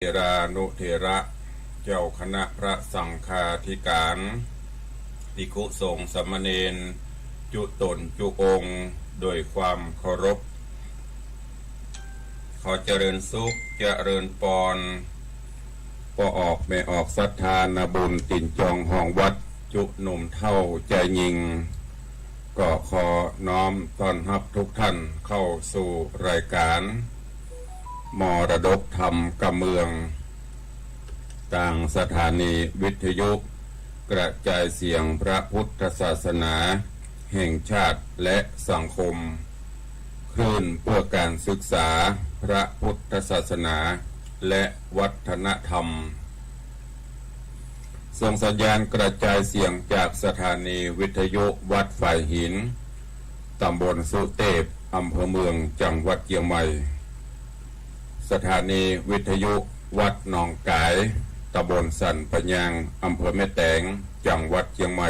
เทรานุเถระเจ้าคณะพระสังฆาธิการภิกขุสงฆ์สามเณรจุตนจุองค์โดยความเคารพขอเจริญสุขเจริญปอนปอออกไม่ออกศรัทธานาบุญติ่นจองห้องวัดจุหนุ่มเท่าใจยิงก็ขอน้อมต้อนรับทุกท่านเข้าสู่รายการมรดกธรรมกำเมืองต่างสถานีวิทยุกระจายเสียงพระพุทธศาสนาแห่งชาติและสังคมคลื่นเพื่อการศึกษาพระพุทธศาสนาและวัฒนธรรมส่งสัญญาณกระจายเสียงจากสถานีวิทยุวัดฝ่ายหินตำบลสุเทพอำเภอเมืองจังหวัดเชียงใหม่สถานีวิทยุวัดหนองกายตำบลสันปะยางอำเภอแม่แตงจังหวัดเชียงใหม่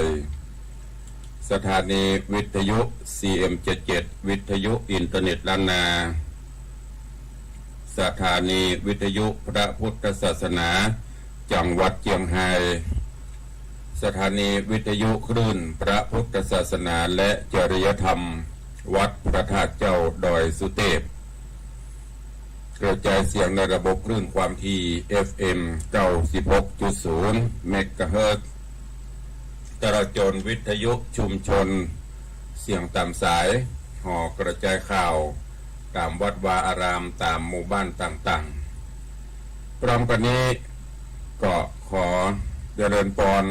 สถานีวิทยุ CM77 วิทยุอินเทอร์เน็ตล้านนาสถานีวิทยุพระพุทธศาสนาจังหวัดเชียงรายสถานีวิทยุคลื่นพระพุทธศาสนาและจริยธรรมวัดพระธาตุเจ้าดอยสุเทพกระจายเสียงในระบบคลื่นความถี่ FM 96.0 เมกะเฮิรตซ์จราจรวิทยุชุมชนเสียงตามสายห่อกระจายข่าวตามวัดวาอารามตามหมู่บ้านต่างๆพร้อมกันนี้ก็ขอเจริญพร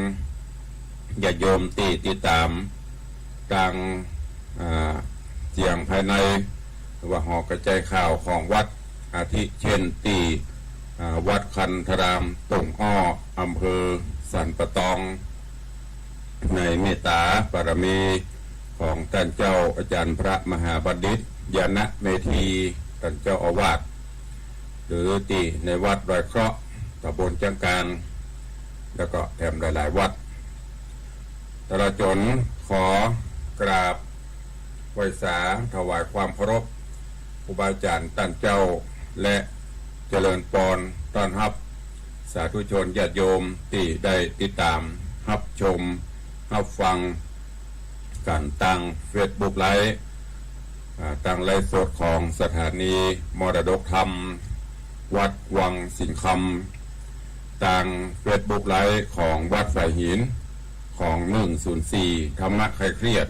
ญาติโยมที่ติดตามทางเสียงภายในว่าห่อกระจายข่าวของวัดอาทิเช่นที่วัดคันธารามตุ่งอ้ออำเภอสันปะตองในเมตตาบารมีของท่านเจ้าอาจารย์พระมหาบัณฑิตยานะเมธีท่านเจ้าอาวาสหรือที่ในวัดรอยเคราะห์ตำบลจังการแล้วก็แถมหลายๆวัดตลอดจนขอกราบไหว้สาถวายความเคารพครูบาอาจารย์ท่านเจ้าและเจริญพรต้อนรับสาธุชนญาติโยมที่ได้ติดตามรับชมรับฟังการตั้งเฟซบุ๊กไลฟ์ตั้งไลฟ์สดของสถานีมรดกธรรมวัดวังสิงห์คำตั้งเฟซบุ๊กไลฟ์ของวัดฝ่ายหินของ104ธรรมะใครเครียด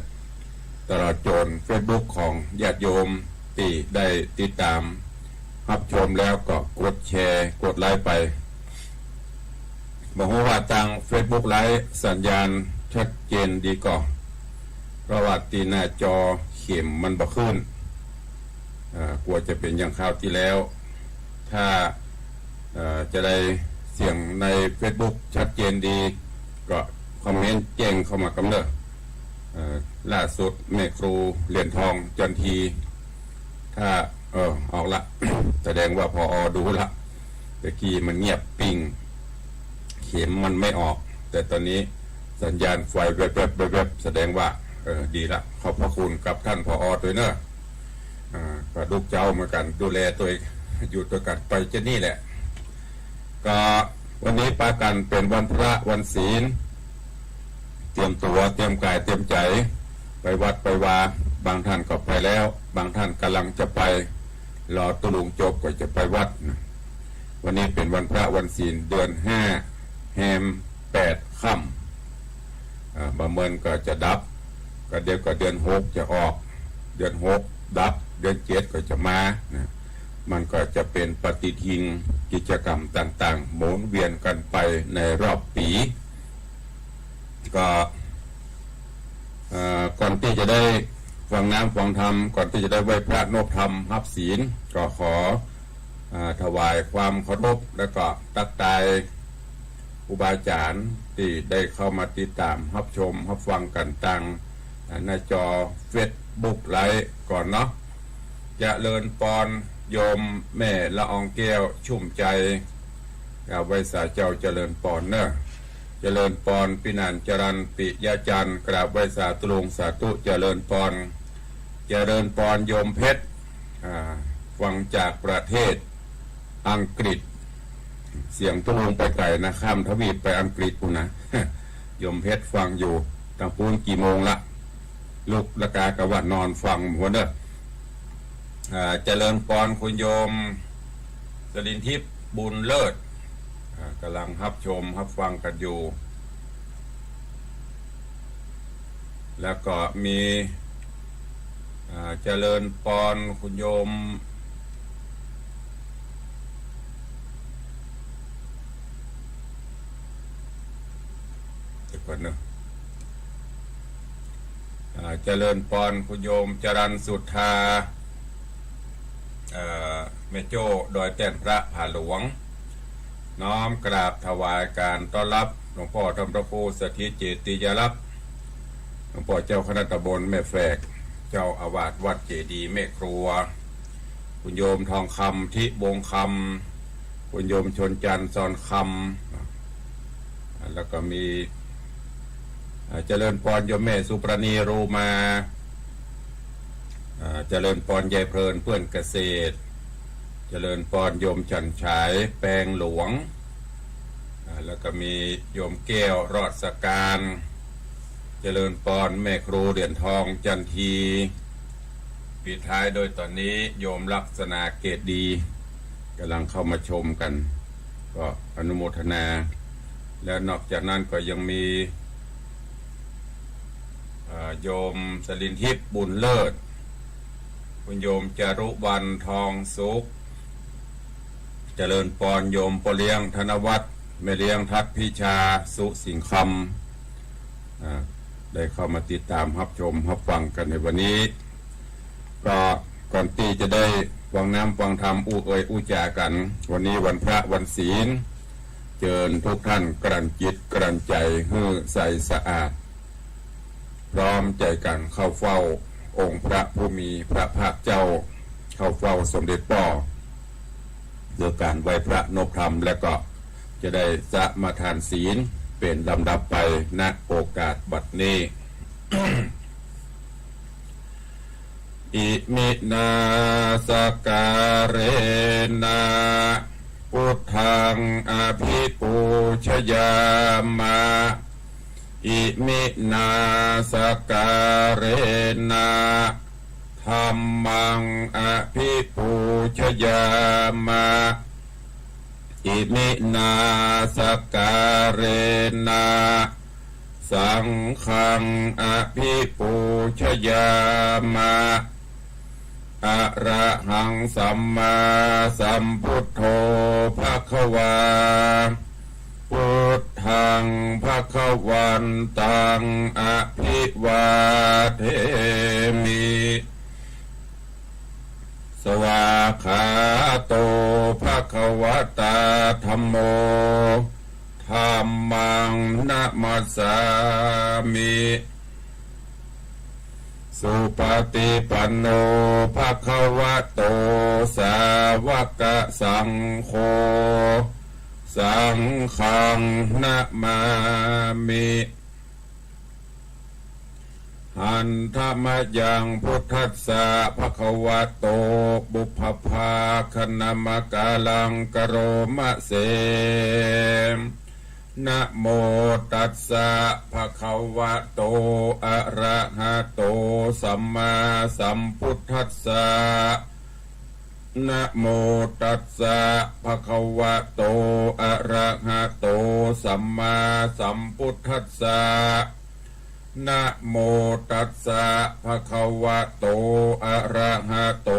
ตลอดจนเฟซบุ๊กของญาติโยมที่ได้ติดตามรับชมแล้วก็กดแชร์กดไลค์ไปบอกว่าทาง Facebook ไลฟ์สัญญาณชัดเจนดีก่อนเพราะว่าตีหน้าจอเข็มมันบ่ขึ้นกลัวจะเป็นอย่างคราวที่แล้วถ้าจะได้เสียงใน Facebook ชัดเจนดีก็คอมเมนต์แจ้งเข้ามากำเนิดล่าสุดแม่ครูเหรียญทองจันทีถ้าออกละ แสดงว่าพอดูละตะกี้มันเงียบปิงเข็มมันไม่ออกแต่ตอนนี้สัญญาณไฟแวบๆแสดงว่าดีละขอบพระคุณกับท่านพอด้วยเนอะก็ลูกเจ้าเหมือนกันดูแลตัวเองอยู่ตัวกันไปจะนี่แหละก็วันนี้ปากันเป็นวันพระวันศีลเตรียมตัวเตรียมกายเตรียมใจไปวัดไปวาบางท่านก็ไปแล้วบางท่านกำลังจะไปรอตุลุงจบก็จะไปวัดนะวันนี้เป็นวันพระวันศีลเดือน5แฮม8ค่ำบางเมืองก็จะดับก็เดี๋ยวก็เดือน6จะออกเดือน6ดับเดือน7ก็จะมานะมันก็จะเป็นปฏิทินกิจกรรมต่างๆหมุนเวียนกันไปในรอบปีก็ก่อนที่จะได้ฟังน้ำฟังธรรมก่อนที่จะได้ไหว้พระนบธรรมรับศีลก็ขอถวายความเคารพและก็ตักตายครูบาอาจารย์ที่ได้เข้ามาติดตามรับชมรับฟังกันต่างหน้าจอเฟซบุ๊กไลฟ์ก่อนเนาะจะเลินปอนโยมแม่ละอองแก้วชุ่มใจไหว้สาเจ้าเจริญปอนเนอะเจริญปอนปินันจรันปิยาจันกราบไหว้สาตุลุงสาธุเจริญปอนเจริญปอนโยมเพชรฟังจากประเทศอังกฤษ เสียงตุ้งไปไกลนะข้ามทวีปไปอังกฤษกูนะ ยมเพชรฟังอยู่ตั้งปูนกี่โมงละลูกละกากะว่านอนฟังหัวเด้อเจริญพรคุณโยมสลินทิพย์บุญเลิศกำลังรับชมรับฟังกันอยู่ แล้วก็มีเจริญพรคุณโยมก่อนเนอะเจริญพรคุณโยมจรัญสุทธาแม่โจ้ดอยแต้นพระผาหลวงน้อมกราบถวายการต้อนรับหลวงพ่อธรรมประโคสถิตเจติยรักษ์หลวงพ่อเจ้าคณะตำบลแม่แฝกเจ้าอาวาสวัดเจดีย์แม่ครัวคุณโยมทองคำทิบงคำคุณโยมชนจันทร์ซอนคำแล้วก็มีเจริญพรโยมแม่สุปรณีรูมาเจริญพรยายเพลินเพื่อนเกษตรเจริญพรโยมฉันฉายแปลงหลวงแล้วก็มีโยมแก้วรอดสการเจริญพรแม่ครูเหรียญทองจันทีปิดท้ายโดยตอนนี้โยมลักษณะเกตดีกำลังเข้ามาชมกันก็อนุโมทนาแล้วนอกจากนั้นก็ยังมีโยมสลินทิพย์บุญเลิศคุณโยมจารุวรรณทองสุขเจริญพรโยมปเลี้ยงธนวัฒน์แม่เลี้ยงทัดพิชาสุสิงคำได้เข้ามาติดตามรับชมรับฟังกันในวันนี้ก็ก่อนที่จะได้ฟังน้ำฟังธรรมอู้จากันวันนี้วันพระวันศีลเชิญทุกท่านกลั่นจิตกลั่นใจให้ใสสะอาดพร้อมใจกันเข้าเฝ้าองค์พระผู้มีพระภาคเจ้าเข้าเฝ้าสมเด็จพ่อโดยการไหว้พระนพธรรมและก็จะได้สมาทานศีลเป็นลำดับไปณโอกาสบัดนี้ อิมินาสการเนะพุทธังอภิปูชยามะอิมินาสการนะธัมมังอภิปูชยามะอิมินาสการนะสังฆังอภิปูชยามะอะระหังสัมมาสัมพุทโธภควาพุทธังภควันตังอภิวาเทมิสวากขาโตภควตาธัมโมธัมมังนะมัสสามิสุปฏิปันโนภควโตสาวกสังโฆสังฆังนะมามิหันธรรมยังพุทธัสสะภควโตบุพภาคณมกาลังกโรมะเสนะโมตัสสะภะคะวะโตอะระหะโตสัมมาสัมพุทธัสสะนะโมตัสสะภะคะวะโตอะระหะโตสัมมาสัมพุทธัสสะนะโมตัสสะภะคะวะโตอะระหะโต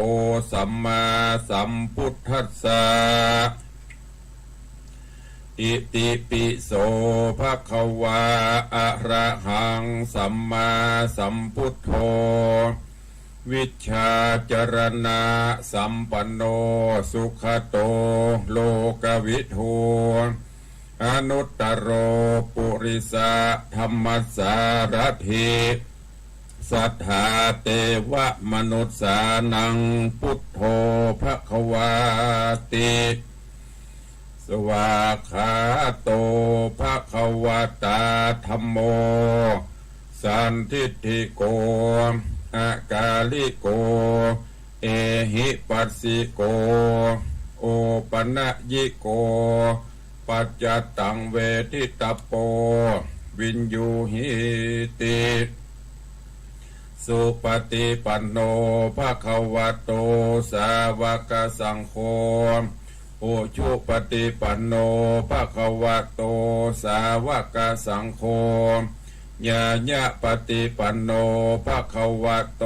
สัมมาสัมพุทธัสสะอิติปิโสภะคะวะอะระหังสัมมาสัมพุทโธวิชชาจรณะสัมปันโนสุขโตโลกวิทูอนุตตโรปุริสะธรรมสารถิสัทธาเตวะมนุษสานังพุทโธภควาติสวากขาโตภควตาธัมโมสันทิฏฐิโกอากาลิโกเอหิปัสสิโกโอปนะยิโก ปัจจตังเวทิตาโปวินยูหิติสุปฏิปันโนภะคะวะโตสาวกสังโฆอุชุปฏิปันโนภะคะวะโตสาวกสังโฆญาญะปฏิปันโนภะคะวะโต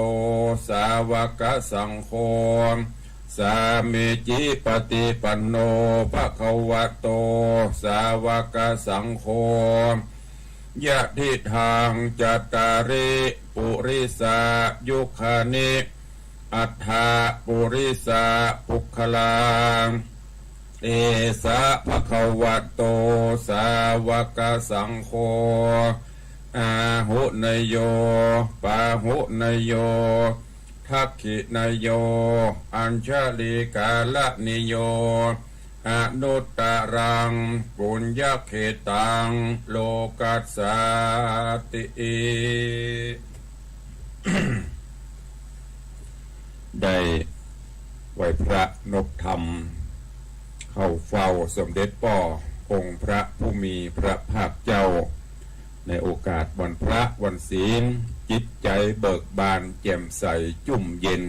สาวกสังโฆสามิจิปฏิปันโนภะคะวะโตสาวกสังโฆยะทิทางจัตตาริปุริสายุคานิอัฏฐาปุริสาปุคลังเอสะภะคะวะโตสาวกสังโฆอาหุนยโยปาหุนยโยทักขินยโยอัญชลิกาลนิโยอนุตตรังปุญญเขตังโลกัสสาติ ได้ไหวพระนพธรรมเข้าเฝ้าสมเด็จป่อองค์พระผู้มีพระภาคเจ้าในโอกาสวันพระวันศีลจิตใจเบิกบานแจ่มใสจุ่มเย็น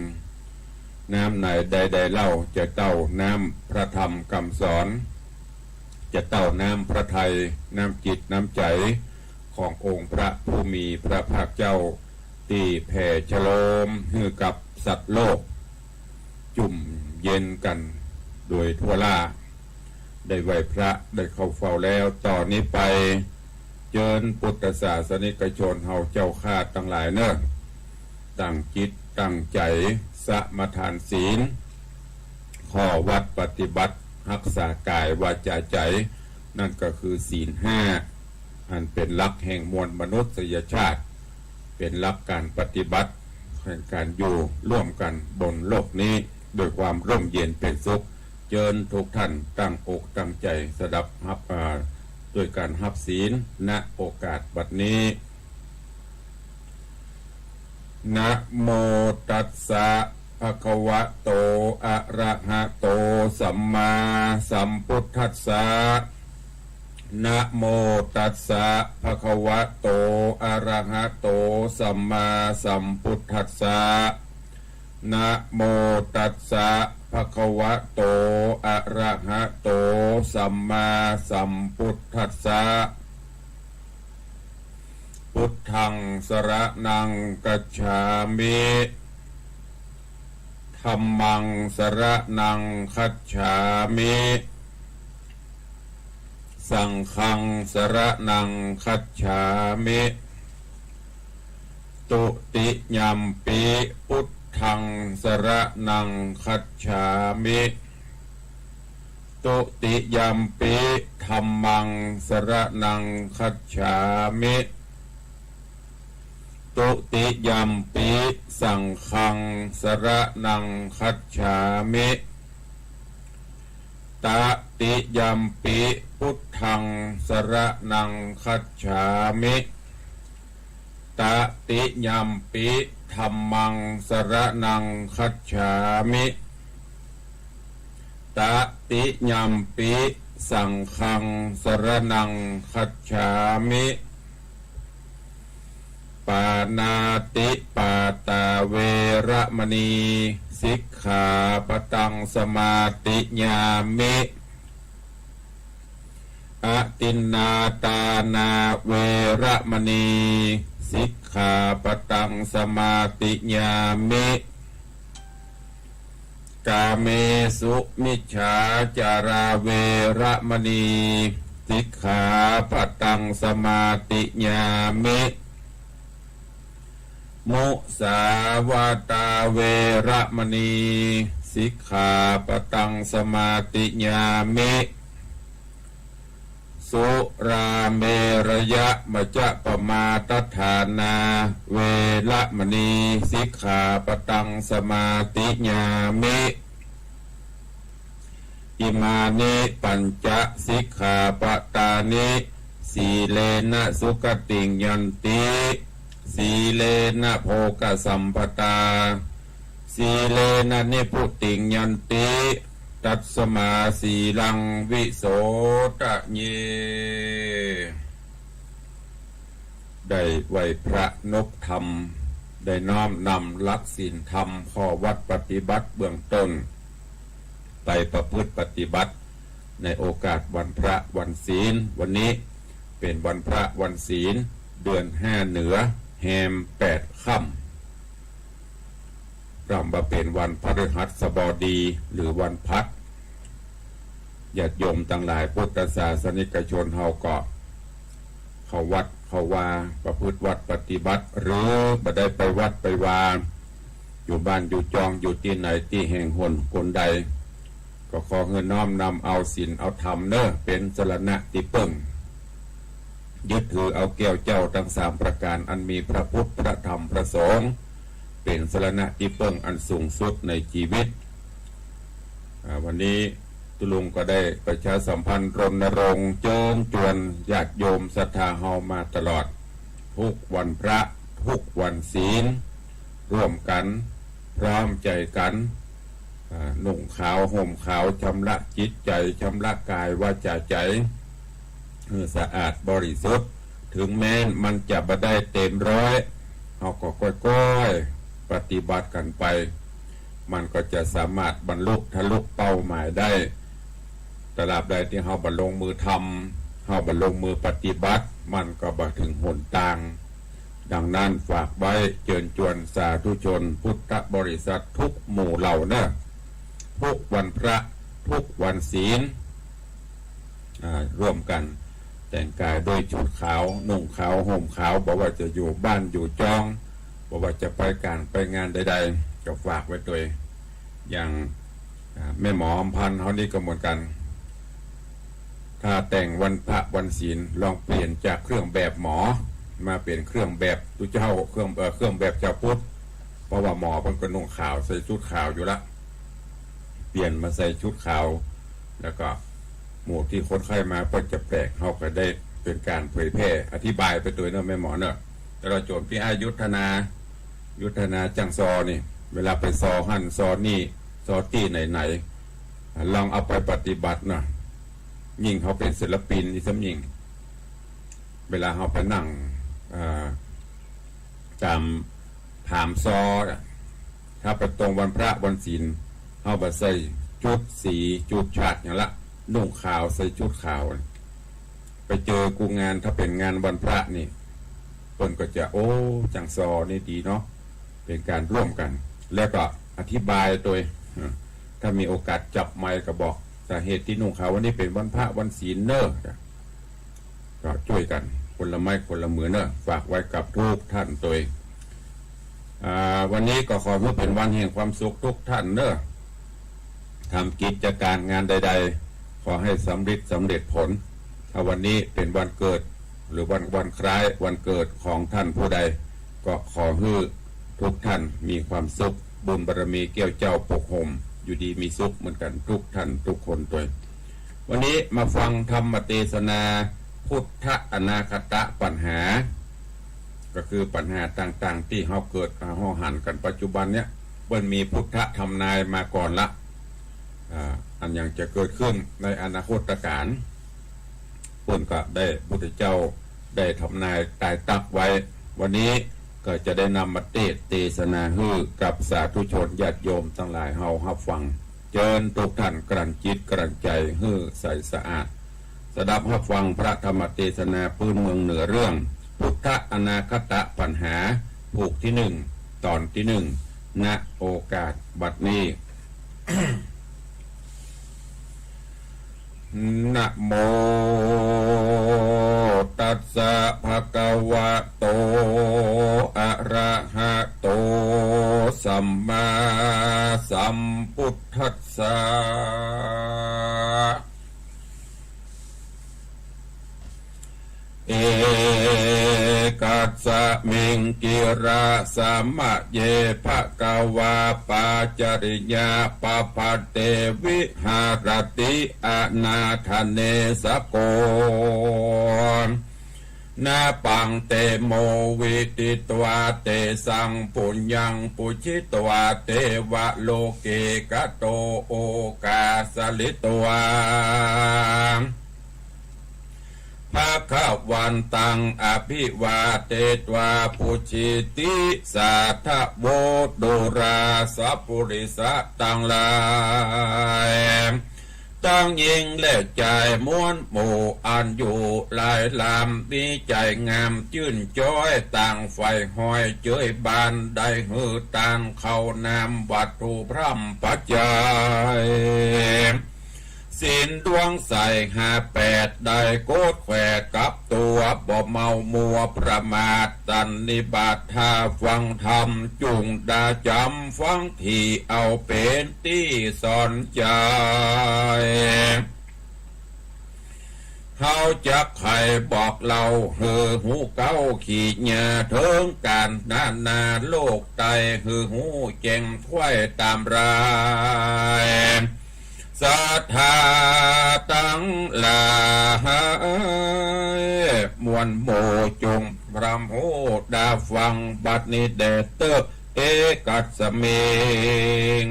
น้ำไหนใดๆเล่าจะเต้าน้ำพระธรรมคำสอนจะเต้าน้ำพระทัยน้ำจิตน้ำใจขององค์พระผู้มีพระภาคเจ้าตีแผ่ฉโลมให้กับสัตว์โลกจุ่มเย็นกันโดยทั่วล่าได้ไหวพระได้เข้าเฝ้าแล้วต่อนนี้ไปเจิญพุทธศาสนิกชนเฮาเจ้าข้าทั้งหลายเนอะตั้งจิตตั้งใจสมาทานศีลข้อวัดปฏิบัติรักษากายวาจาใจนั่นก็คือศีลห้าอันเป็นหลักแห่งมวลมนุษยชาติเป็นหลักการปฏิบัติแห่งการอยู่ร่วมกันบนโลกนี้โดยความร่มเย็นเป็นสุขเจิญทุกท่านตั้งอกตั้งใจสดับรับด้วยการรับศีลณโอกาสบัดนี้นะโมตัสสะภะคะวะโตอะระหะโตสัมมาสัมพุทธัสสะนะโมตัสสะภะคะวะโตอะระหะโตสัมมาสัมพุทธัสสะนะโมตัสสะภะคะวะโตอะระหะโตสัมมาสัมพุทธัสสะพุทธังสรณังกัจฉามิธัมมังสรณังคัจฉามิสังฆังสรณังคัจฉามิตุติยัมปิพุทธังสรณังคัจฉามิตุติยัมปิธัมมังสรณังคัจฉามิตุติยัมปิสังฆังสรณังคัจฉามิตติยัมปิพุทธังสรณังคัจฉามิตติยัมปิธัมมังสรณังคัจฉามิตติยัมปิสังฆังสรณังคัจฉามิปานาติปาตาเวระมณีสิกขาปตังสมาติญามิอตินนาตานาเวระมณีสิกขาปตังสมาติญามิกาเมสุมิจฉาจาราเวระมณีสิกขาปตังสมาติญามิมุสาวาตาเวระมณีสิกขาปตังสมาติญามิสุราเมรยะมจจะปมาตฐานาเวระมณีสิกขาปตังสมาติญามิอิมานิปัญจสิกขาปตานิสีเลนะสุขติงยันติสีเลนะโภคสัมปตาสีเลนะนิพุติงยันติต ตัสสมาสีลังวิโสทะเยได้ไหวพระนพธรรมได้น้อมนำหลักศีลธรรมข้อวัดปฏิบัติเบื้องต้นไปประพฤติปฏิบัติในโอกาสวันพระวันศีลวันนี้เป็นวันพระวันศีลเดือน5เหนือแฮม8ค่ำรำมาเป็นวันพฤหัสบดีหรือวันพัดญาติโยมทั้งหลายพุทธศาสนิกชนเฮาก็เข้าวัดเข้าวาประพฤติวัดปฏิบัติหรือบ่ได้ไปวัดไปวาอยู่บ้านอยู่จองอยู่ที่ไหนที่แห่งหนคนใดก็ขอเงินน้อมนำเอาศีลเอาธรรมเน้อเป็นสรณะที่เพิ่งยึดถือเอาแก้วเจ้าทั้ง3ประการอันมีพระพุทธพระธรรมพระสงฆ์เป็นสรณะที่เพิ่งอันสูงสุดในชีวิตวันนี้ตุลุงก็ได้ประชาสัมพันธ์รณรงค์เชิญชวนญาติโยมศรัทธาเฮามาตลอดทุกวันพระทุกวันศีลร่วมกันพร้อมใจกันนุ่งขาวห่มขาวชำระจิตใจชำระกายวาจาใจสะอาดบริสุทธิ์ถึงแม้มันจะบ่ได้เต็มร้อยเราก็ค่อยๆปฏิบัติกันไปมันก็จะสามารถบรรลุทะลุเป้าหมายได้ตราบใดที่เราบรรลงมือทำเราบรรลงมือปฏิบัติมันก็บ่ถึงหนทางดังนั้นฝากไว้เชิญชวนสาธุชนพุทธบริษัททุกหมู่เหล่านะทุกวันพระทุกวันศีลร่วมกันแต่งกายด้วยชุดขาวนุ่งขาวห่มขาวบอกว่าจะอยู่บ้านอยู่จองบอกว่าจะไปการไปงานใดๆก็ฝากไว้ด้วยอย่างแม่หมออำพันธ์เขานี่ก็เหมือนกันถ้าแต่งวันพระวันศีลลองเปลี่ยนจากเครื่องแบบหมอมาเปลี่ยนเครื่องแบบตุเจ้าเครื่องแบบเจ้าพุทธเพราะว่าหมอมันก็นุ่งขาวใส่ชุดขาวอยู่ละเปลี่ยนมาใส่ชุดขาวแล้วก็หมู่ที่คนไข้มาก็จะแปลกเขาก็ได้เป็นการเผยแพร่อธิบายไปตัวเนาะแม่หมอเนาะแต่เราโจมพี่อายุทนาจังซอนี่เวลาไปซอหั่นซอนี่ซอที่ไหนลองเอาไปปฏิบัตินะยิ่งเขาเป็นศิลปินนี่ซ้ำยิ่งเวลาเขาไปนั่งตามถามซอถ้าไปตรงวันพระวันศีลเขาไปใส่ชุดสีชุดฉาดอย่างละนุ่งขาวใส่ชุดขาวไปเจอกูงานถ้าเป็นงานวันพระนี่คนก็จะโอ้จังซอนี่ดีเนาะเป็นการร่วมกันแล้วก็อธิบายโดยถ้ามีโอกาสจับไมค์ก็บอกสาเหตุที่นุ่งขาววันนี้เป็นวันพระวันศีลเนอะก็ช่วยกันคนละไม้คนละมือเนอะฝากไว้กับทุกท่านโดยวันนี้ก็ขอให้เป็นวันแห่งความสุขทุกท่านเนอะทำกิจการงานใดๆขอให้สำเร็จผลถ้าวันนี้เป็นวันเกิดหรือวันคล้ายวันเกิดของท่านผู้ใดก็ขอให้ทุกท่านมีความสุขบุญบารมีเกี่ยวเจ้าปกห่มอยู่ดีมีสุขเหมือนกันทุกท่านทุกคนตัววันนี้มาฟังธรรมเทศนาพุทธอนาคตปัญหาก็คือปัญหาต่างๆที่เขาเกิดเขาหันกันปัจจุบันเนี้ยเพิ่นมีพุทธทำนายมาก่อนละอันยังจะเกิดขึ้นในอนาคตการเพิ่นก็ได้พุทธเจ้าได้ทำนายตายตักไว้วันนี้ก็จะได้นำมาเทศนาให้กับสาธุชนญาติโยมทั้งหลายเฮารับฟังเชิญทุกท่านกลั่นจิตกลั่นใจให้ใสสะอาดสดับรับฟังพระธรรมเทศนาพื้นเมืองเหนือเรื่องพุทธอนาคตปัญหาผูกที่1ตอนที่1ณโอกาสบัดนี้ นะโมตัสสะภะคะวะโตอะระหะโตสัมมาสัมพุทธัสสะเอกัสสะมิงกิราสัมมะเยภะคะวะปาจริยาปะปะเตวิหารติอนาทเนสโก นาปังเตโมวิติตวาเตสังปุญญังปุชิตวาเตวะโลเกกะโตโอกาสลิตวาภาควันตังอภิวาเตตวาปุชิติสัทธโวดุราสัพปุริสะตังลายตั้งยิงและใจม้วนหมู่อันอยู่ลายลามมีใจงามชื่นจ้อยต่างไฟหอยเจยบานได้หือตานเข้านามวัตถุพร่ำปัจจัยสินดวงใส58ได้โกดแขวกับตัวบ่เมามัวประมาทตันนิบาตทาฟังธรรมจุงดาจำฟังที่เอาเป็นที่สอนใจเขาจักไข่บอกเราหือหูเก้าขี่เหยื่อเถิงการนาโลกไตหือหูเจงถ้วยตามรายสัทธาตังลามวลโมจงพรำโหดาฟังบัดนิเดเตอเอกัสเมง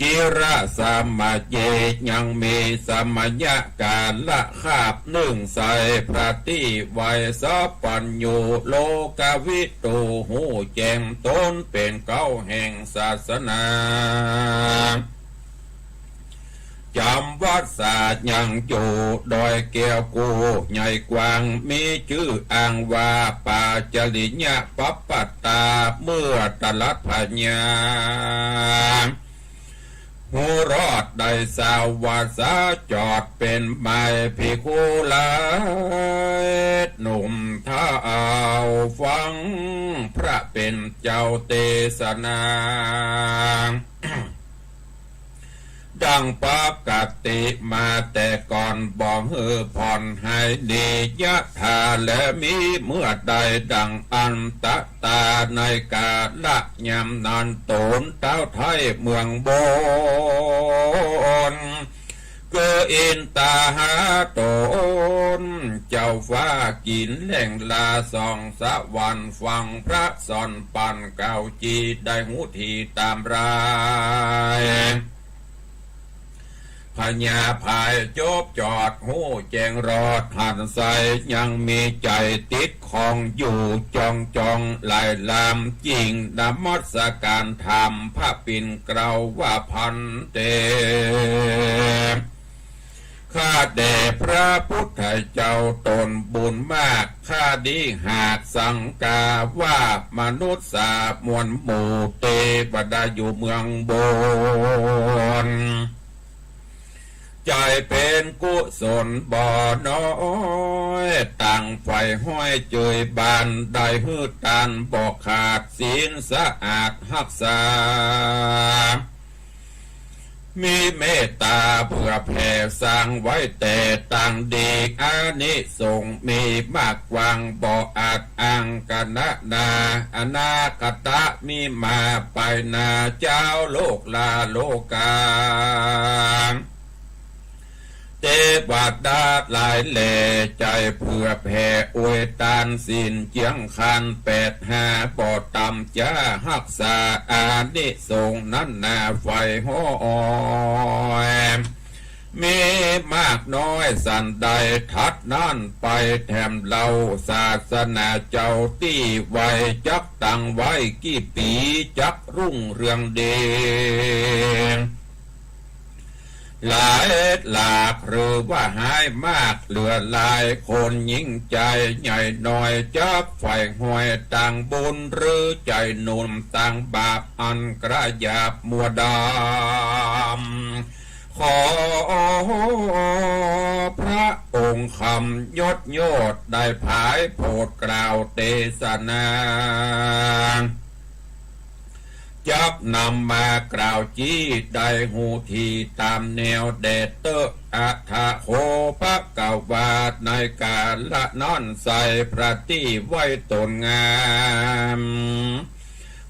กิระสามาเยยังมีสมัญญาการละคาบหนึ่งใสพระติไวสัพปัญโยโลกวิตูหูแจงต้นเป็นเก้าแห่งศาสนาจำวัดศาสตร์ยังอยู่ดอยแก้วกูใหญ่กว้างมีชื่ออ่างว่าป่าจริญะปัปปตาเมื่อตลัดพญาหูรอดได้สาววาสาจอดเป็นไม้พิคุลาหนุ่มท้าเอาฟังพระเป็นเจ้าเทศนาดังปกติมาแต่ก่อนบอกเฮือผ่อนให้ดียะทาและมีเมื่อใดดังอันตะตาในกาละยำนานโตนเต้าไทยเมืองโบนเกออินตาหาโตนเจ้าฟ้ากินแหล่งลาสองสะวันฟังพระสอนปันเก่าจีได้หูทีตามรายพญาภายจบจอดหูแจงรอดหันใสยังมีใจติดของอยู่จองลายลามจริงนมัสการธรรมพระปิ่นเกลาว่าพันเตข้าแด่พระพุทธเจ้าตนบุญมากข้าดีหากสังกาว่ามนุษย์สามวลหมู่เทวดาอยู่เมืองบนใจเป็นกุศลบ่อน้อยตั้งไฟห้อยเจยบานได้หืดตานบอกขาดศีลสะอาดรักษามีเมตตาเพื่อแผ่สร้างไว้แต่ต่างดีอานิสงส์มีมากกว่างบ่อาจอังกนะนาอนาคตะมีมาไปนาเจ้าโลกลาโลกาเทวดาหลายแหล่ใจเพื่อแผ่อวยตานสินเจียงคัน85ปอดตำจ้ารักษาอานิสงส์นั้นนาไฟห้อยมีมากน้อยสันใดทัดนั่นไปแถมเราศาสนาเจ้าที่ไว้จักตั้งไว้กี่ปีจักรุ่งเรืองเดงหลายหลากหรือว่าหายมากเหลือหลายคนยิ่งใจใหญ่น้อยจับไฟห้อยต่างบุญหรือใจหนุ่มต่างบาปอันกระยาบมัวดำขอพระองค์คำยศโยดได้ผายโปรดกล่าวเทศนาจับนำมากล่าวจี้ได้หูทีตามแนวเดชเตออัฏฐโคพระเก่าวาดในกาละนอนใส่พระที่ไว้ตนงาม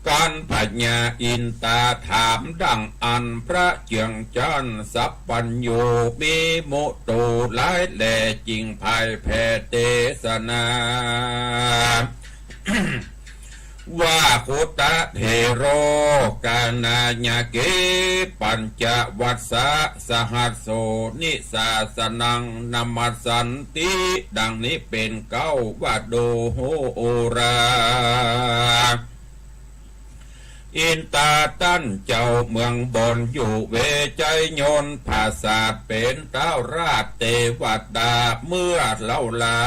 การปัญญาอินตาถามดังอันพระเจียงจันสัพปัญโยมีโมโตหลายแหล่จริงภายแผ่เทศนา ว่าคุตะเทโรกานาญาเกปัญจวัสสะสหัสโสนิสาสนังนามัสสันติดังนี้เป็นเก้าวัดโดโหโอราอินตาตั้นเจ้าเมืองบนอยู่เวใจยนภาษาเป็นเต้าราชเทวดาเมื่อเล่าลา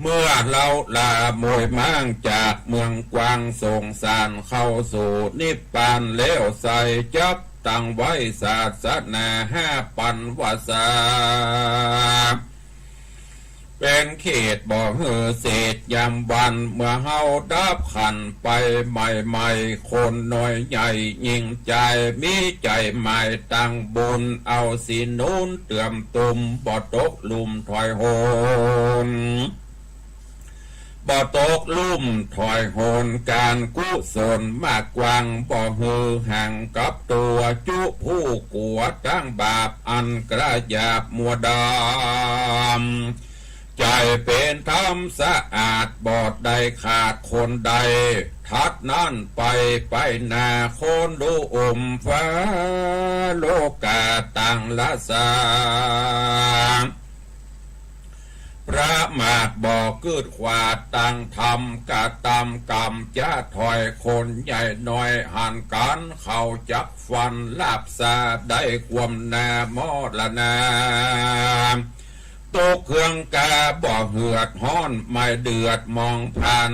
เมื่อเราลามวยมั่งจากเมืองกวางส่งสารเข้าสู่นิพพานแล้วใส่จับตั้งไว้ศาสนา5 ปันวาสาเป็นเขตบ่เหือเศษยามวันเมื่อเฮาดับขันไปใหม่ๆคนน้อยใหญ่ยิ่งใจมีใจใหม่ตั้งบุญเอาสินูนเตื่อมตุมบ่ตกลุมถอยโหนบ่ตกลุ่มถอยโหนการกุศลมากกว้างบ่ฮือห่างกับตัวจุผู้กลัวตั้งบาปอันกระยาบมัวดำใจเป็นธรรมสะอาดบอดใดขาดคนใดทัดนั่นไปนาคนดูฟ้าโลกาตังละสาพระมาดบอกเกิดขวาดตั้งธรรมกะตามกรรมจะถอยคนใหญ่น้อยหันกันเข้าจักฟันลาบซาได้ความนามอดละนาโตเครื่องกาบ่เหือดห้อนไม่เดือดมองผ่าน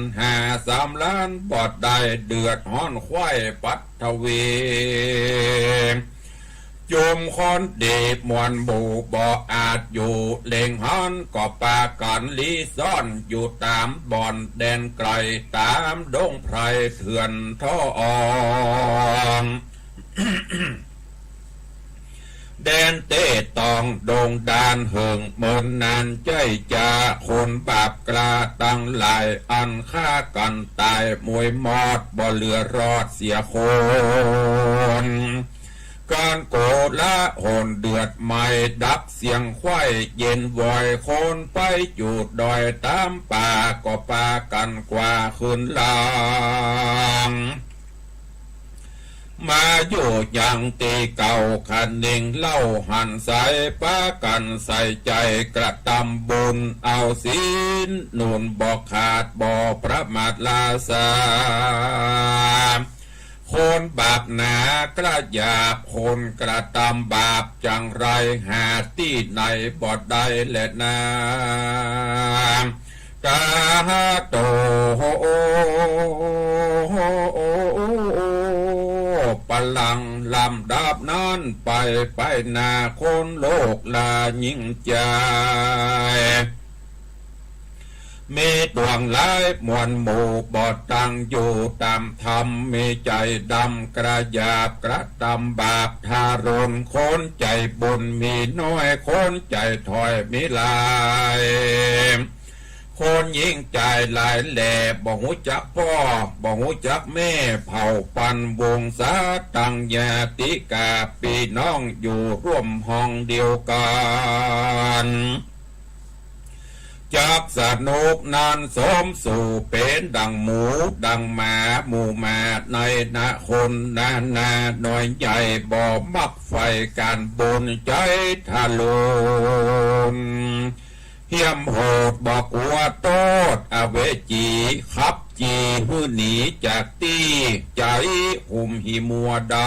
3 ล้านบอดได้เดือดห้อนควายปัทวีโยมคอนเดบมวนบูบ่อาจอยู่เล่งหันก็ปากันลีซ่อนอยู่ตามบ่อนแดนไกลตามดงไพรเถื่อนท่ออ่อน แดนเต้ตองโด่งดานเหิงเมินนานใจจาคนบาปกล้าตั้งหลายอันฆ่ากันตายมวยมอดบ่เหลือรอดเสียคนการโกละโหนเดือดไม่ดับเสียงควายเย็นวอยคนไปจูดดอยตามป่าก็ป่ากันกว่าคืนลางมาอยู่อย่างตีเก่าคันหนึ่งเล่าหันใส่ป้ากันใส่ใจกระทำบุญเอาศีลนุนบอกขาดบ่ประมาทลาสาคนบาปหนากระยาบคนกระทำบาปจังไรหาที่ไหนบ่ได้และนากาโตพลังลำดับนั้นไปนาคนโลกลายิ่งใจมีดวงหลายมวลหมู่บอดตั้งอยู่ตามธรรมมีใจดำกระยาบกระทำบาปทารุณคนใจบุญมีน้อยคนใจถอยมีหลายคนยิ่งใจหลายแหล่บ่หูจักพ่อบ่หูจักแม่เผ่าปันวงศาตั้งญาติกาพี่น้องอยู่ร่วมห้องเดียวกันจากสนุกนานสมสู่เป็นดังหมูดังหมาหมู่มาในนาคนนาหน่อยใหญ่บ่มักไฟการบุญใจทะลุนเฮียมโหดบอกว่าโตดอเวจีขับจีหื้อหนีจากตีใจหุ่มหิมัวดำ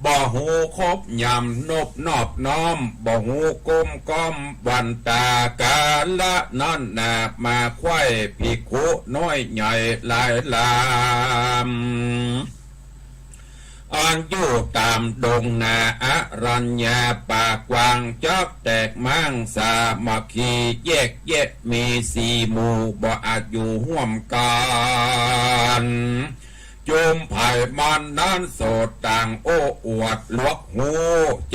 บ่หูคบยำนบนอบน้อมบ่หูก้มก้อมวันตากาละนั่นนามาไข่ภิกขุน้อยใหญ่หลายลามอันอยู่ตามดงนาอรัญญาป่ากวางจักแตกมั่งสามัคคีแยกมี4 หมู่บ่อาจอยู่ห่วมกัน จมไผ่มันนั้นโสดต่างโอ้อวดลวกหู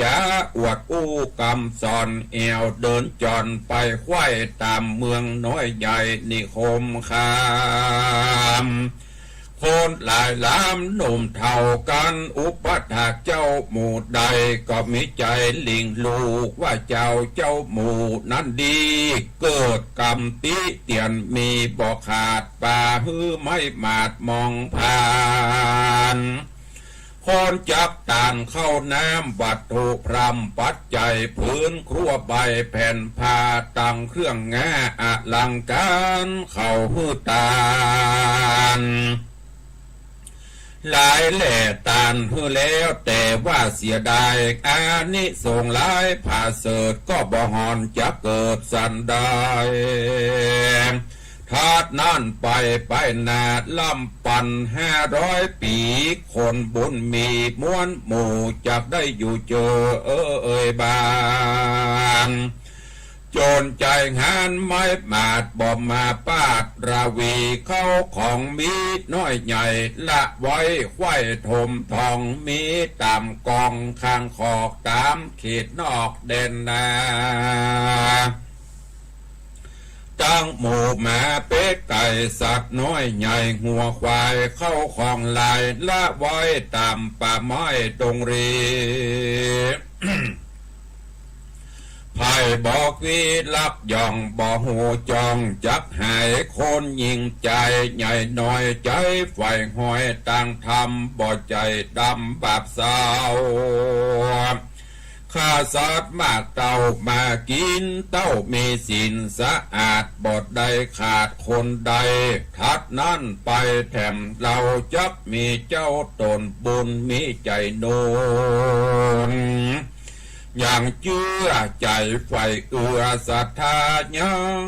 จะอวดอู้กำสอนเอวเดินจอนไปไขว้ตามเมืองน้อยใหญ่นิคมคามคนหลายล้ำหนุ่มเท่ากันอุปถากเจ้าหมู่ใดก็มีใจลิงลูกว่าเจ้าหมู่นั้นดีเกิดกรรมติเตียนมีบ่ขาดป่าฮือไม่มาดมองผ่านคนจับต่างเข้าน้ำบัตถุพรำปัดใจพื้นครัวใบแผ่นผ้าตั้งเครื่องงาอลังการเข้าหื้อตานหลายแหล่ตานหื้อแล้วแต่ว่าเสียดายอานิส่งหลายผ่าเสดก็บ่หอนจะเกิดสันได้ทาดนั่นไปนาล่ำปัน500 ปีคนบุญมีม้วนหมู่จักได้อยู่เจอบ้านโจรใจงานไม่มาดบ่มาปาดราวีเข้าของมีน้อยใหญ่ละไว้ไขว้ถมทองมีตามกองข้างขอกตามเขตนอกเด่นนาตั้งหมู่หมาเป็ดไก่สัตว์น้อยใหญ่หัวควายเข้าของลายละไว้ตามป่าไม้ตรงรีไผ่บอกวิลับย่องบ่หูจองจักหายคนยิงใจใหญ่น้อยใจไฟหอยต่างทำบ่ใจดำบาปสาวข้าสัตว์มากเต่ามากินเต้ามีศีลสะอาดบดใดขาดคนใดทัดนั่นไปแถมเราจักมีเจ้าตนบุญมีใจโนนอย่างเชื่อใจไฟเอื้อศรัทธายัง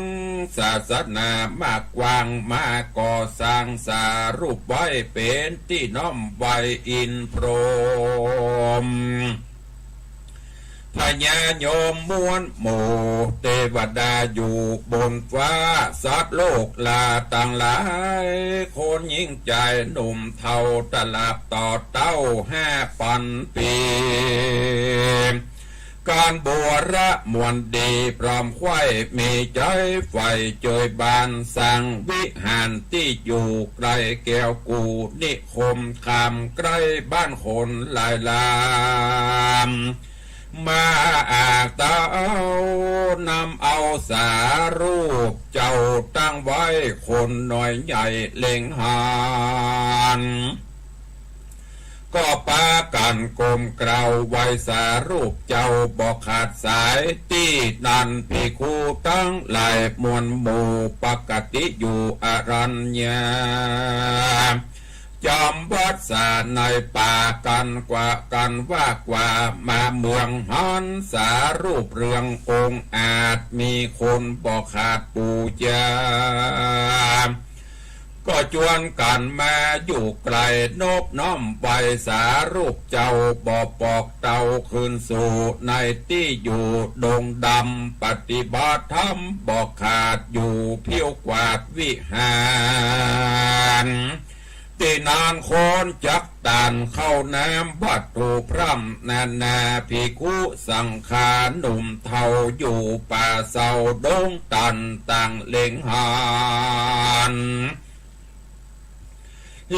ศาสนามากกว้างมาก่อสร้างสารูปไว้เป็นที่น้อมไว้อินพรหมพญาโยมม้วนหมู่เทวดาอยู่บนฟ้าสัตว์โลกลาต่างหลายคนยิ่งใจหนุ่มเท่าตลับต่อเต้า5,000 ปีการบวระมวลดีพร้อมไข่มีใจไฟเจยบานสั่งวิหารที่อยู่ไกลแก้วกูนิคมคำใกล้บ้านคนหลายลามมาอาเต้านำเอาสารูปเจ้าตั้งไว้คนน้อยใหญ่เล็งหานก็ปากันกลมเกลาไว้สารูปเจ้าบอกขาดสายที่นันภิกขุตั้งหลายมวลหมู่ปกติอยู่อรัญญาจอมวัดสาในป่ากันกว่ากันว่ากว่ามาเมืองหันสารูปเรืององค์อาจมีคนบอกขาดปูจาก็จวนกันมาอยู่ไกลนบน้อมไปสารูปเจ้าบ่ปอกเต่าคืนสู่ในที่อยู่ดงดำปฏิบัติธรรมบอกขาดอยู่เพียวกวาดวิหารที่นานคนจักตานเข้าน้ำวัดถูพร่ำนาภิกขุสังขารหนุ่มเทาอยู่ป่าเศร้าดงตันต่างเล็งหาน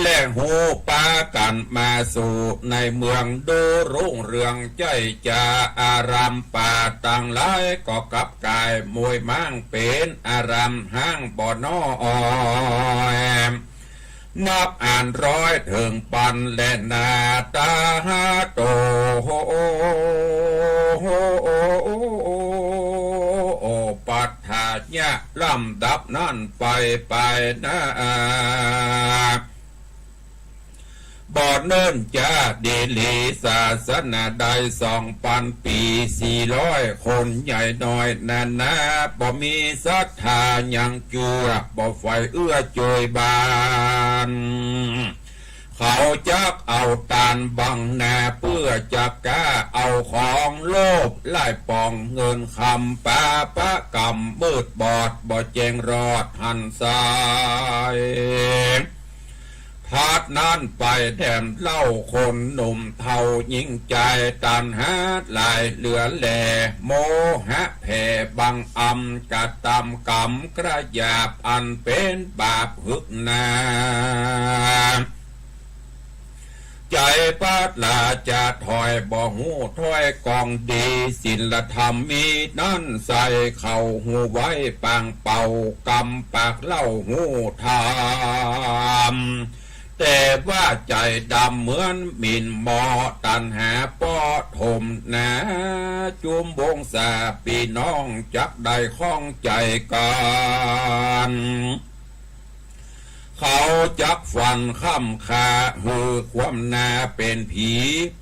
และหูปากันมาสู่ในเมืองดูรุ่งเรืองใจจาอารามป่าต่างหลายก็กับกายมวยมั่งเป็นอารามห้างบ่อนอนับอ่านร้อยถึงปันและนาตาโตปัฏฐาญะลำดับนั่นไปนะบ่อเนิ่นจะดีลีศาสนาใด2,000 ปี400 คนใหญ่น้อยนานาบ่มีศรัทธายังจัวบ่ไฟเอื้อจวยบานเขาจักเอาตานบังนาเพื่อจักกะเอาของโลภไล่ปองเงินคำปาปะกรรมมืดบอดบ่แจงรอดหันสายท พาดนั่นไปแถมเล่าคนหนุ่มเทายิ่งใจตันหาลายเหลือแหล่โมหะแผ่บังอำกะตำกำกระยาบอันเป็นบาปหึกนาใจปัดลาจะถอยบ่หูถอยกองดีศีลธรรมมีนั่นใส่เข่าหูไว้ปางเป่ากำปากเล่าหูทามแต่ว่าใจดำเหมือนมินหมอตันหาป้อถมนาจุมบงสาปีน้องจักได้ข้องใจกันเขาจับฟันข้ามคาหือความนาเป็นผี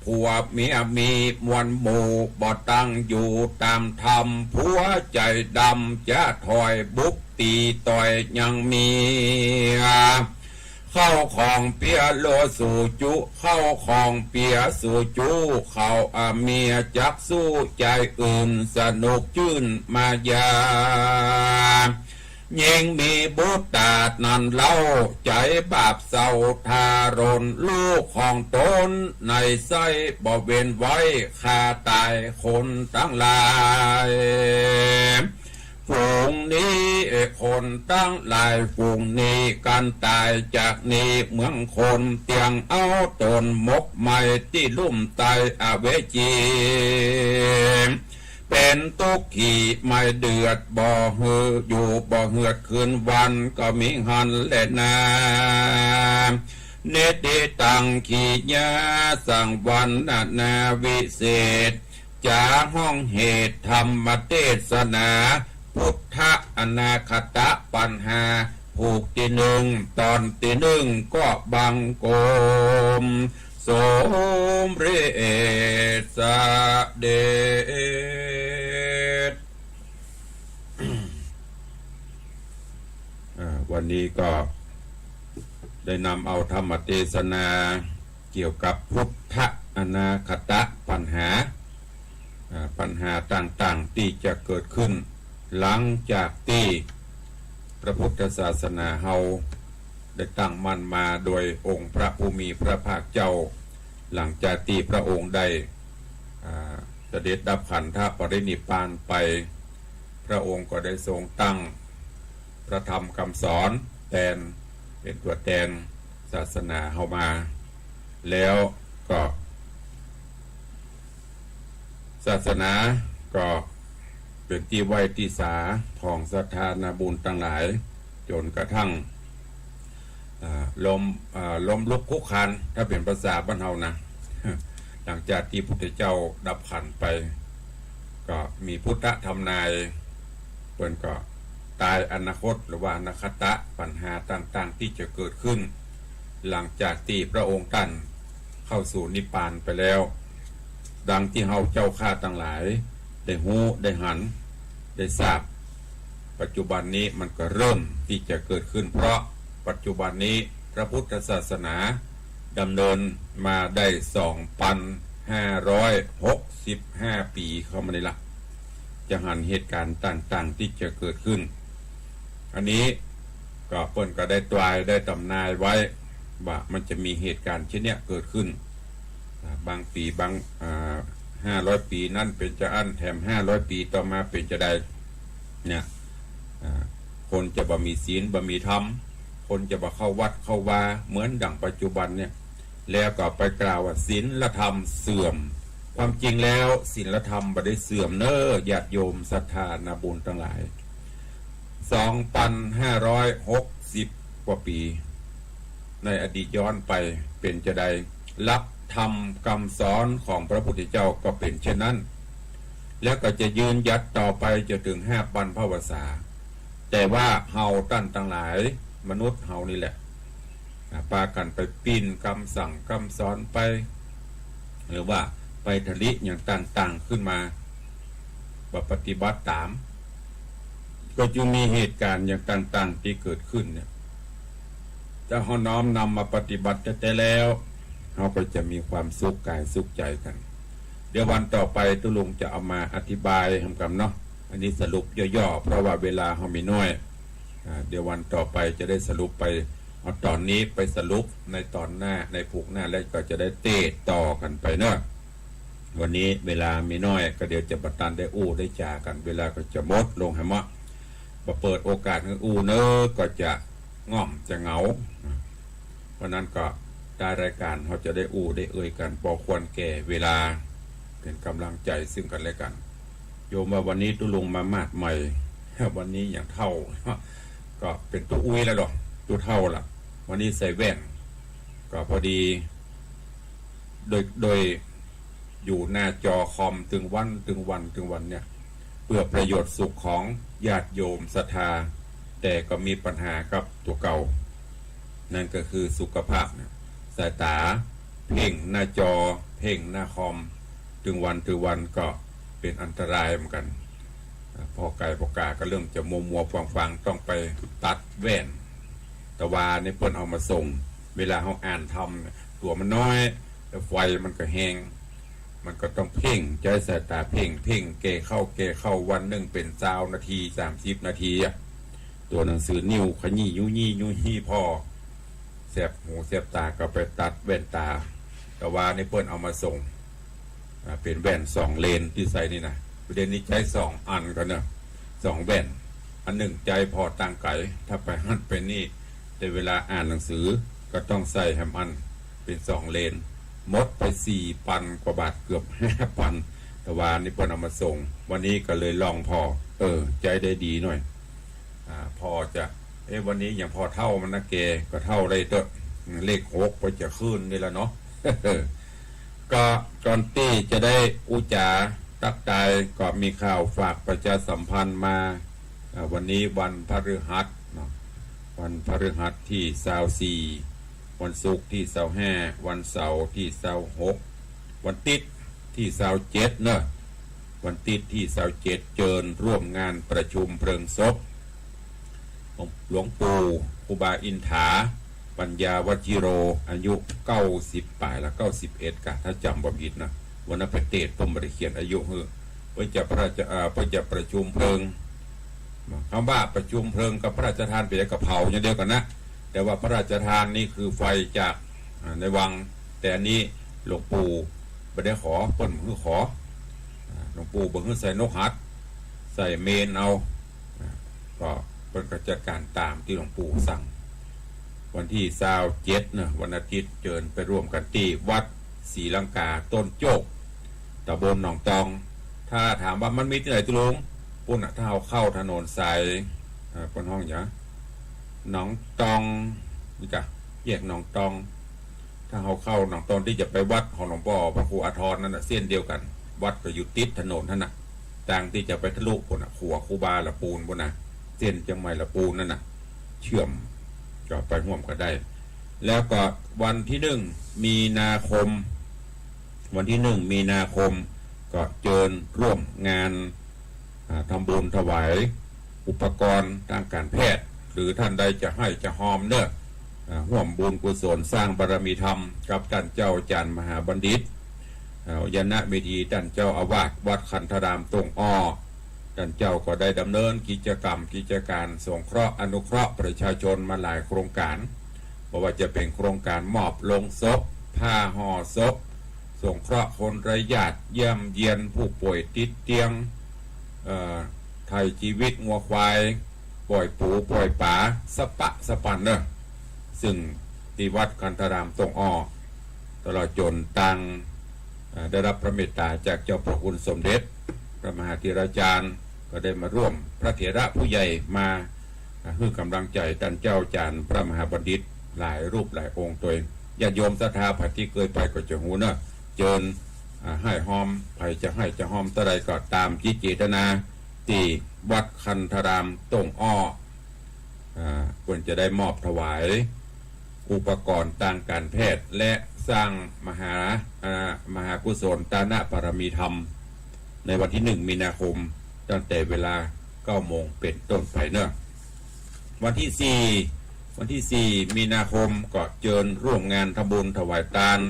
ผัวเมียมีมวลหมู่บ่ตั้งอยู่ตามธรรมผัวใจดำจะถอยบุกตีต่อยยังมีเข้าของเปียโลสู่จุเข้าของเปียสู่จุเขาเมียจักสู้ใจอื่นสนุกชื่นมายายิ่งมีบุตรตาดนันเล่าใจบาปเศร้าทารนลูกของตนในไส้บ่เว้นไว้ฆ่าตายคนตั้งหลายฝูงนี้คนตั้งหลายฝูงนี้กันตายจากนี้เมืองคนเตียงเอาตนมกไม่ที่ลุ่มตายเวจีเป็นตุกขี่ไม่เดือดบ่หืออยู่บ่เหือดคืนวันก็มีหันและนาเนติตังขีญาสังวันนาวิเศษจากห้องเหตุธรรมเทศนาพุทธอนาคตะปัญหาผูกที่หนึ่งตอนที่หนึ่งก็บังโกมสมเรศเดชวันนี้ก็ได้นำเอาธรรมเทศนาเกี่ยวกับพุทธอนาคตะปัญหาต่างๆที่จะเกิดขึ้นหลังจากที่พระพุทธศาสนาเฮาได้ตั้งมั่นมาโดยองค์พระผู้มีพระภาคเจ้าหลังจากที่พระองค์ได้เสด็จดับขันธปรินิพพานไปพระองค์ก็ได้ทรงตั้งพระธรรมคำสอนแทนเป็นตัวแทนศาสนาเฮามาแล้วก็ศาสนาก็เป็นที่ไหวที่สาของศรัทธานาบุญทั้งหลายจนกระทั่งลมลุกคุกคานถ้าเป็นภาษาบ้านเฮานะหลังจากที่พุทธเจ้าดับขันไปก็มีพุทธธรรมนายเพิ่นก็ตายอนาคตหรือว่าอนาคตะปัญหาต่างๆที่จะเกิดขึ้นหลังจากที่พระองค์ท่านเข้าสู่นิพพานไปแล้วดังที่เฮาเจ้าข้าทั้งหลายได้หูได้หันได้ทราบปัจจุบันนี้มันก็เริ่มที่จะเกิดขึ้นเพราะปัจจุบันนี้พระพุทธศาสนาดำเนินมาได้ 2,565 ปีเข้ามาในละจะหันเหตุการณ์ต่างๆที่จะเกิดขึ้นอันนี้ก็เพิ่นก็ได้ตรายได้ตำนายไว้ว่ามันจะมีเหตุการณ์เช่นนี้เกิดขึ้นบางปีบาง500 ปีนั่นเป็นจะอั้นแถม500 ปีต่อมาเป็นจะได้เนี่ยคนจะบ่มีศีลบ่มีธรรมคนจะบ่เข้าวัดเข้าวาเหมือนดั่งปัจจุบันเนี่ยแล้วก็ไปกล่าวว่าศีลธรรมเสื่อมความจริงแล้วศีลธรรมบ่ได้เสื่อมเน้อญาติโยมศรัทธานาบุญทั้งหลาย 2,560 กว่าปีในอดีตย้อนไปเป็นจะได้รับธรรมคำสอนของพระพุทธเจ้าก็เป็นเช่นนั้นแล้วก็จะยืนยัดต่อไปจะถึง5 บรรพวสาแต่ว่าเฮาตั้นทั้งหลายมนุษย์เฮานี่แหละปากันไปปีนคำสั่งคำสอนไปหรือว่าไปทะลิอย่างต่างๆขึ้นมาปฏิบัติตามก็จะมีเหตุการณ์อย่างต่างๆที่เกิดขึ้นเนี่ยถ้าเฮาน้อมนำมาปฏิบัติแต่แล้วเราก็จะมีความสุขกายสุขใจกันเดี๋ยววันต่อไปตุลุงจะเอามาอธิบายทำกันเนาะอันนี้สรุปย่อๆเพราะว่าเวลาเรามีน้อยเดี๋ยววันต่อไปจะได้สรุปไป เอาตอนนี้ไปสรุปในตอนหน้าในผูกหน้าแล้วก็จะได้เตะต่อกันไปเนอะวันนี้เวลามีน้อยก็เดี๋ยวจะบัดตันได้อู้ได้จากันเวลาก็จะหมดลงให้เหมาะมาเปิดโอกาสให้อู้เนอะก็จะง่อมจะเหงาเพราะนั้นก็ได้รายการเขาจะได้อู้ได้เอ่ยกันพอควรแก่เวลาเป็นกำลังใจซึ่งกันและกันโยมว่าวันนี้ตุลุงมามาดใหม่วันนี้อย่างเท่าก็เป็นตัวอุ้ยแล้วหรอตัวเท่าล่ะวันนี้ใส่แว่นก็พอดีโดยอยู่หน้าจอคอมถึงวันเนี่ยเพื่อประโยชน์สุขของญาติโยมศรัทธาแต่ก็มีปัญหากับตัวเก่านั่นก็คือสุขภาพเนี่ยสายตาเพ่งหน้าจอเพ่งหน้าคอมถึงวันก็เป็นอันตรายเหมือนกันพอไก่พอกาก็เริ่มจะมัวฟังต้องไปตัดแว่นแต่ว่าในเพิ่นเอามาส่งเวลาเขาอ่านทำตัวมันน้อยแล้วไฟมันก็แห้งมันก็ต้องเพ่งใจสายตาเพ่งเกเข้าวันหนึ่งเป็น20 นาที30 นาทีตัวหนังสือนิ้วขยี้ยุยี่พ่อแสบหูแสบตาก็ไปตัดแว่นตาแต่ว่าในเพิ่นเอามาส่งเป็นแว่น2 เลนที่ใส่นี่นะประเด็นนี้ใช้2 อันกันเนอะ2 แว่นอันหนึ่งใจพอตั้งไก่ถ้าไปหันไปนี่แต่เวลาอ่านหนังสือก็ต้องใส่แฮมอันเป็น2 เลนหมดไป4,000 กว่าบาทเกือบ5,000แต่ว่านี่เพิ่นเอามาส่งวันนี้ก็เลยลองพอใจได้ดีหน่อยพอจะวันนี้อย่างพอเท่ามันนะเกก็เท่าเลยเตอะเลข6ไปจะขึ้นนี่แล้วเนาะ ก็ก่อนที่จะได้อุจาตักตายก็มีข่าวฝากประชาสัมพันธ์มาวันนี้วันพฤหัสเนาะวันพฤหัสที่24วันศุกร์ที่25วันเสาร์ที่26วันติดที่27เนอะวันติดที่27เจิญร่วมงานประชุมเพลิงศพหลวงปู่ครูบาอินถาปัญญาวชิโรอายุ90 ป่ายละ91กะถ้าจำบ่ผิดนะวันนั้นไปเตศผมบริเขียนอายุเพื่อจะประชุมเพลิงคำว่าประชุมเพลิงกับพระราชทานเปรียบกับเผาอย่างเดียวกันนะแต่ว่าพระราชทานนี่คือไฟจากในวังแต่อันนี้หลวงปู่ไม่ได้ขอเพิ่นคือขอหลวงปู่บอกให้ใส่นกหัดใส่เมนเอาก็เป็นกิจการตามที่หลวงปู่สั่งวันที่27นะวันอาทิตย์เจิญไปร่วมกันที่วัดศรีลังกาต้นโจกตำบลหนองตองถ้าถามว่ามันมีที่ไหนตุลุงปุ่นถ้าเอาเข้าถนนสายคนห้องอย่างหนองตองนี่จ้ะแยกหนองตองถ้าเอาเข้าหนองตองที่จะไปวัดของหลวงพ่อพระครูอาทรนั่นนะเส้นเดียวกันวัดก็อยู่ติดถนนท่านน่ะต่างที่จะไปทะลุปุ่นขัวคูบาละปูนปุ่นนะเส้นจังไม่ละปูนนั่นน่ะเชื่อมก็ไปร่วมกันได้แล้วก็วันที่1 มีนาคมวันที่1 มีนาคมก็เจิญร่วมงานทำบุญถวายอุปกรณ์ทางการแพทย์หรือท่านใดจะให้จะหอมเนอะร่วมบุญกุศลสร้างบารมีธรรมกับท่านเจ้าอาจารย์มหาบัณฑิตยนะเมธีท่านเจ้าอาวาสวัดคันธารามตรงอ้อท่านเจ้าก็ได้ดำเนินกิจการสงเคราะห์อนุเคราะห์ประชาชนมาหลายโครงการเพราะว่าจะเป็นโครงการมอบลงศพผ้าห่อศพสงเคราะห์คนไร้ญาติเยี่ยมเยียนผู้ป่วยติดเตียงไทยชีวิตงัวควายปล่อยปูปล่อยป่าสปันเนอะซึ่งที่วัดคันธารามตรงอ้อตลอดจนตังได้รับพระเมตตาจากเจ้าพระคุณสมเด็จพระมหาธีราจารย์ก็ได้มาร่วมพระเถระผู้ใหญ่มาให้กำลังใจท่านเจ้าอาจารย์พระมหาบัณฑิตหลายรูปหลายองค์ตัวญาติโยมศรัทธาผัดที่เคยไปก็จะหูเนอะเจิญให้หอมใครจะให้จะหอมตะไรก็ตามจิตเจตนาที่วัดคันธารามตรงอ้อควรจะได้มอบถวายอุปกรณ์ทางการแพทย์และสร้างมหากุศลตานะปรมีธรรมในวันที่1 มีนาคมตั้งแต่เวลา9 โมงเป็นต้นไปเนอะวันที่4 มีนาคมก็เจิญร่วมงานทำบุญถวายทาน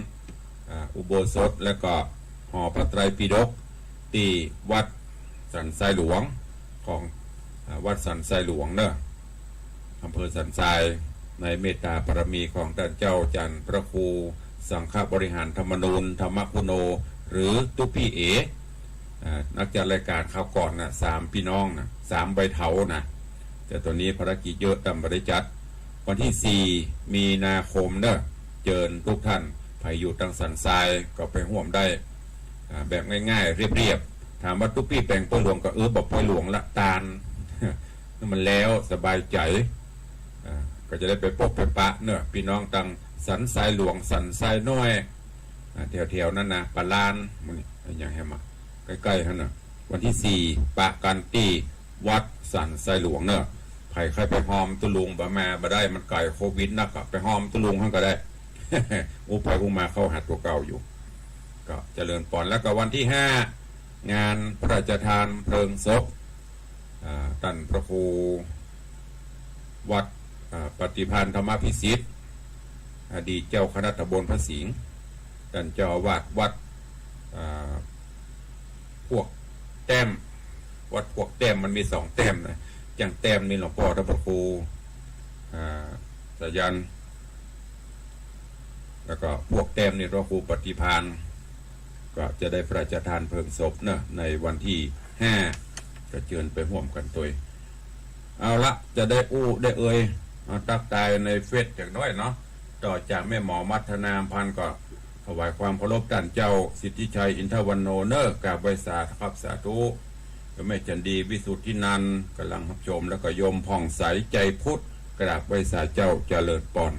อุโบสถและก็ห่อพระไตรปิฎกที่วัดสันทรายหลวงของวัดสันทรายหลวงเนอะอำเภอสันทราย ในเมตตาบารมีของท่านเจ้าจันทร์พระครูสังฆบริหารธรรมนูญธรรมคุโนหรือตุ๊ปปี้เอนักจัดรายการข่าวก่อนนะ3พี่น้องนะ3ใบเถานะแต่ตอนนี้ภารกิจเยอะตามบริจัดวันที่4มีนาคมเนอะเจิญทุกท่านใครอยู่ตั้งสันทรายก็ไปห่วมได้แบบง่ายๆเรียบๆถามว่าตุ๊ปปี้แปลงป้วยหลวงก็บอกป้วยหลวงละตาล นั่นมันแล้วสบายใจก็จะได้ไปพบไปปะเนอะพี่น้องตั้งสันทรายหลวงสันทรายน้อยแถวๆนั้นนะปะลานมันอย่างแฮมาใกล้ๆท่านนะวันที่4ปะกันตีวัดสันทรายหลวงเนอะใครไปหอมตุลุงบะมาบ่ได้มันไก่โควิดนักไปหอมตุลุงท่านก็ได้ อุปอุมาเข้าหัดตัวเก่าอยู่ก็เจริญปอนแล้วก็วันที่5งานพระราชทานเพลิงศพท่านพระครูวัดปฏิพันธ์ธรรมพิสิทธิ์อดีตเจ้าคณะตำบลพระสิงห์ท่านเจ้าอาวาสวัดพวกแต้มวัดพวกแต้มมันมี2แต้มนะอย่างแต้มนี่หลวงพ่อท่านพระครูสายันแล้วก็พวกแต้มนี่พระครูปฏิพันธ์ก็จะได้พระราชทานเพลิงศพเนอะในวันที่5ก็เชิญไปร่วมกันตัวเอาละจะได้ได้ตักตายในเฟซอย่างน้อยเนาะต่อจากแม่หมอมัทนาพันธ์ก็ถวายความเคารพท่านเจ้าสิทธิชัยอินทวันโนเนอร์กราบไหว้สาธุครับสาธุแม่จันดีวิสุทธินันท์กำลังรับชมแล้วก็โยมผ่องใสใจพุทธกราบไหว้สาเจ้าเจริญปอน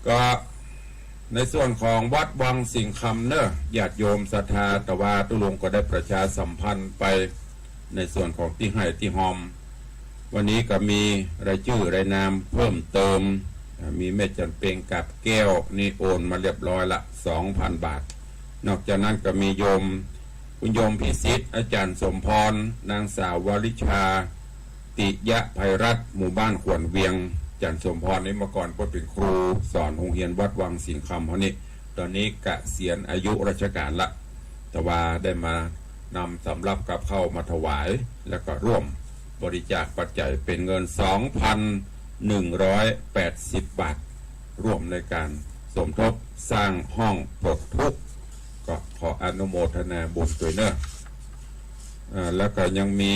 ก็ในส่วนของวัดวังสิงห์คำเนอะญาติโยมศรัทธาตะวาตุลงก็ได้ประชาสัมพันธ์ไปในส่วนของที่ให้ที่หอมวันนี้ก็มีรายชื่อรายนามเพิ่มเติมมีแม่จันเปงกับแก้วนี่โอนมาเรียบร้อยละ 2,000 บาทนอกจากนั้นก็มีโยมคุณโยมพิสิทธิ์อาจารย์สมพรนางสาววริชาติยะภัยรัตน์หมู่บ้านขวนเวียงอาจารย์สมพรนี่เมื่อก่อนเป็นครูสอนโรงเรียนวัดวังสิงห์คำเขานี่ตอนนี้เกษียณอายุราชการละแต่ว่าได้มานำสำรับกับเข้ามาถวายแล้วก็ร่วมบริจาคปัจจัยเป็นเงิน 2,180 บาทร่วมในการสมทบสร้างห้องปลดทุกข์ก็ขออนุโมทนาบุญด้วยเนอะแล้วก็ยังมี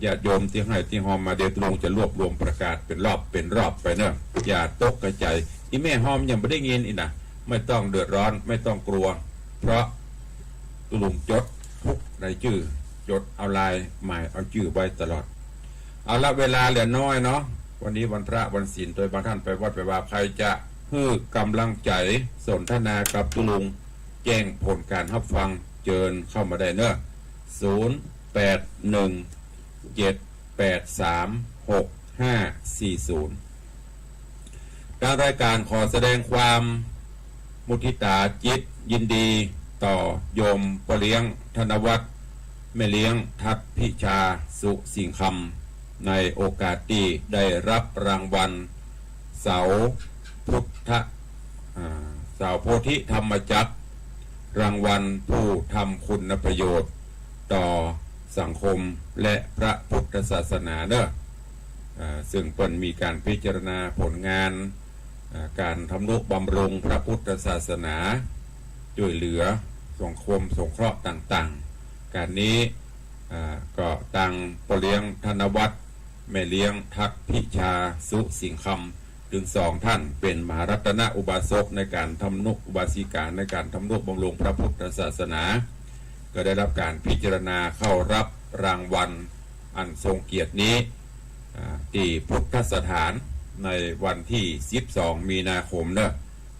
ญาติโยมที่ให้ที่หอมมาเดี๋ยวลุงจะรวบรวมประกาศเป็นรอบไปเนอะอย่าตกกระจายอีแม่หอมยังไม่ได้เงินอีกนะไม่ต้องเดือดร้อนไม่ต้องกลัวเพราะลุงจดทุกรายชื่อจดเอาลายหมายเอาชื่อไว้ตลอดเอาละเวลาเหลือน้อยเนาะวันนี้วันพระวันศีลโดยบางท่านไปวัดไปว่าใครจะฮื้อกำลังใจสนทนากับตุลุงแจ้งผลการรับฟังเจิญเข้ามาได้เนอะ0817836540ทางรายการขอแสดงความมุทิตาจิตยินดีต่อโยมปเลี้ยงธนวัฒน์แม่เลี้ยงทัพพิชาสุสิงห์คำในโอกาสที่ได้รับรางวัลเสาพุทธเสาโพธิธรรมจักรรางวัลผู้ทำคุณประโยชน์ต่อสังคมและพระพุทธศาสนาเนอะซึ่งเพิ่นมีการพิจารณาผลงานการทำนุบำรุงพระพุทธศาสนาช่วยเหลือสังคมสงเคราะห์ต่างๆการนี้ก็ตั้งปเลี้ยงธนวัฒน์แม่เลี้ยงทัพพิชาสุสิงห์คำถึง2ท่านเป็นมหารัตนอุบาสกในการทำนุอุบาสิกาในการทำนุบำรุงพระพุทธศาสนาก็ได้รับการพิจารณาเข้ารับรางวัลอันทรงเกียรตินี้ที่พุทธสถานในวันที่12มีนาคมเนอะ